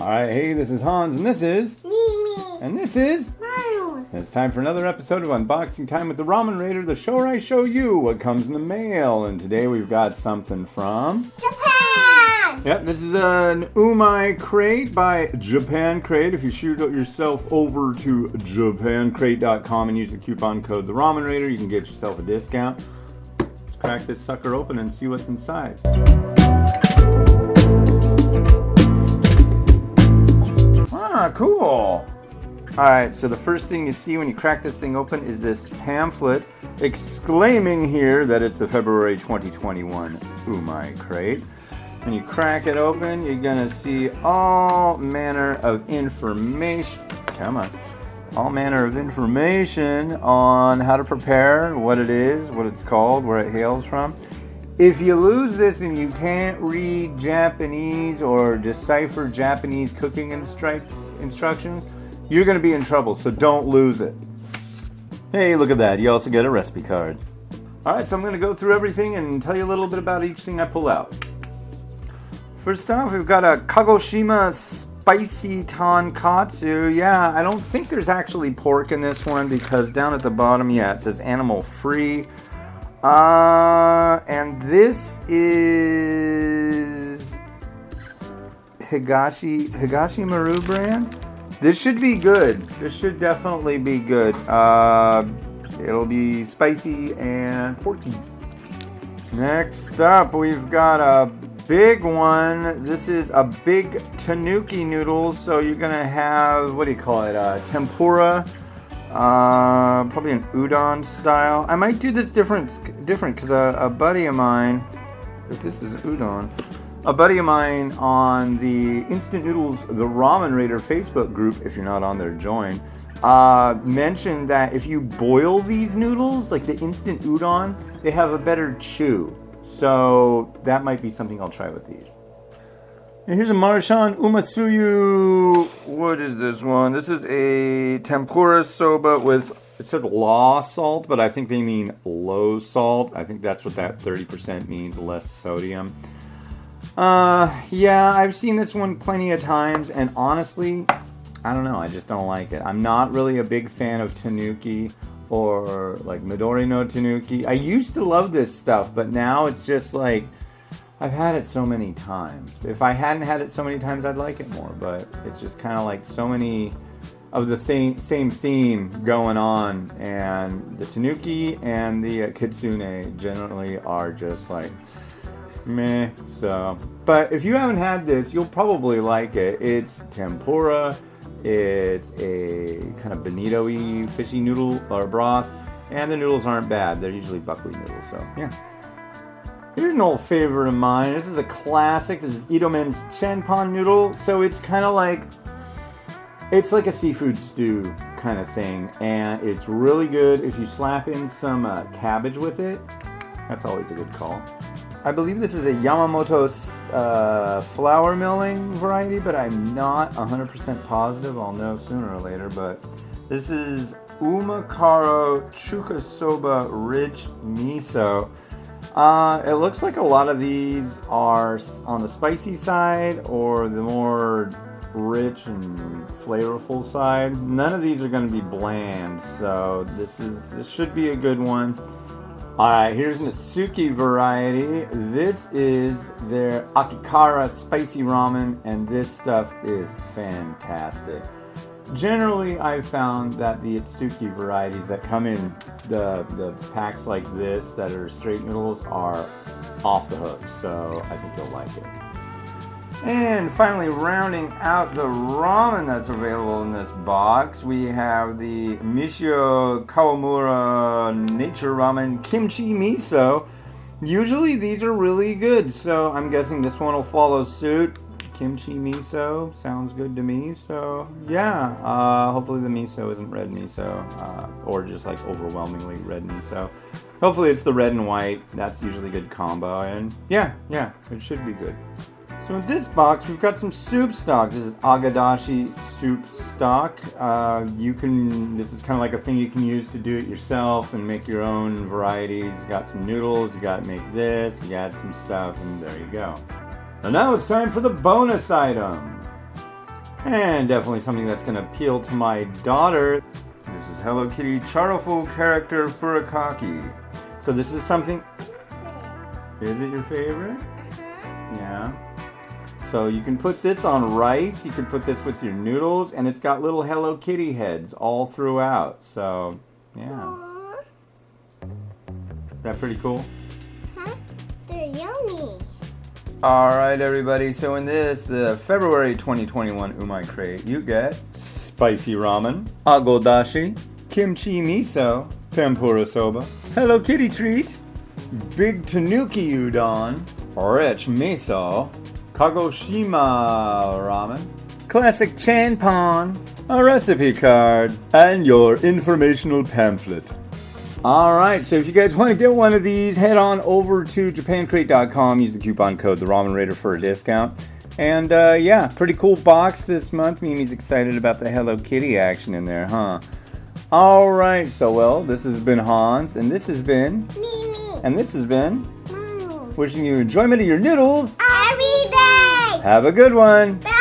Alright, hey, this is Hans, and this is... Mimi. And this is... Miles. It's time for another episode of Unboxing Time with the Ramen Raider, the show where I show you what comes in the mail. And today we've got something from... Japan. Yep, this is an Umai crate by Japan Crate. If you shoot yourself over to japancrate.com and use the coupon code the Ramen Raider, you can get yourself a discount. Let's crack this sucker open and see what's inside. Ah, cool. Alright, so the first thing you see when you crack this thing open is this pamphlet exclaiming here that it's the February 2021 Umai crate. When you crack it open, you're gonna see all manner of information. Come on. All manner of information on how to prepare, what it is, what it's called, where it hails from. If you lose this and you can't read Japanese or decipher Japanese cooking instructions, you're going to be in trouble, so don't lose it. Hey, look at that. You also get a recipe card. Alright, so I'm going to go through everything and tell you a little bit about each thing I pull out. First off, we've got a Kagoshima spicy tonkatsu. Yeah, I don't think there's actually pork in this one because down at the bottom, yeah, it says animal free. And this is Higashi Maru brand. This should be good. This should definitely be good. It'll be spicy and porky. Next up, we've got a big one. This is a big Otanooki noodle. So you're gonna have, what do you call it? Tempura. Probably an udon style. I might do this different because a buddy of mine, if this is udon, a buddy of mine on the Instant Noodles, the Ramen Raider Facebook group, if you're not on there, join, mentioned that if you boil these noodles, like the instant udon, they have a better chew. So that might be something I'll try with these. And here's a Marashan Umasu. What is this one? This is a tempura soba with, it says raw salt, but I think they mean low salt. I think that's what that 30% means, less sodium. Yeah, I've seen this one plenty of times, and honestly, I don't know, I just don't like it. I'm not really a big fan of Otanooki or like Midori no Otanooki. I used to love this stuff, but now it's just like, I've had it so many times. If I hadn't had it so many times, I'd like it more. But it's just kind of like so many of the same theme going on. And the Otanooki and the Kitsune generally are just like, meh. So, but if you haven't had this, you'll probably like it. It's tempura. It's a kind of bonito-y fishy noodle or broth. And the noodles aren't bad. They're usually buckwheat noodles. So, yeah. Here's an old favorite of mine. This is a classic. This is Idomen's Chanpon noodle. So it's kind of like, it's like a seafood stew kind of thing. And it's really good if you slap in some cabbage with it. That's always a good call. I believe this is a Yamamoto's flour milling variety, but I'm not 100% positive. I'll know sooner or later. But this is Umakaro Chuka Soba Rich Miso. It looks like a lot of these are on the spicy side or the more rich and flavorful side. None of these are going to be bland, so this should be a good one. Alright, here's an Atsuki variety. This is their Akikara spicy ramen, and this stuff is fantastic. Generally, I've found that the Atsuki varieties that come in the packs like this that are straight noodles are off the hook, so I think you'll like it. And finally, rounding out the ramen that's available in this box, we have the Michio Kawamura Nature Ramen Kimchi Miso. Usually these are really good, so I'm guessing this one will follow suit. Kimchi miso sounds good to me, so yeah, hopefully the miso isn't red miso, or just like overwhelmingly red miso. Hopefully it's the red and white. That's usually a good combo, and yeah, it should be good. So in this box, we've got some soup stock. This is Gadashi soup stock. This is kind of like a thing you can use to do it yourself and make your own varieties. You got some noodles, you got to make this, you got some stuff, and there you go. And now it's time for the bonus item. And definitely something that's going to appeal to my daughter. This is Hello Kitty Charoful Character Furikake. So this is something... Is it your favorite? Yeah. So you can put this on rice, you can put this with your noodles, and it's got little Hello Kitty heads all throughout. So, yeah. Is that pretty cool? Huh? They're yummy. Alright everybody, so in this, the February 2021 Umai crate, you get spicy ramen, agodashi, kimchi miso, tempura soba, Hello Kitty treat, big tanuki udon, rich miso, Kagoshima ramen, classic chanpon, a recipe card, and your informational pamphlet. Alright, so if you guys want to get one of these, head on over to japancrate.com, use the coupon code TheRamenRaider for a discount. And yeah, pretty cool box this month. Mimi's excited about the Hello Kitty action in there, huh? Alright, so well, this has been Hans, and this has been... Mimi. And this has been... Mom. Wishing you enjoyment of your noodles. Every day. Have a good one. Bye.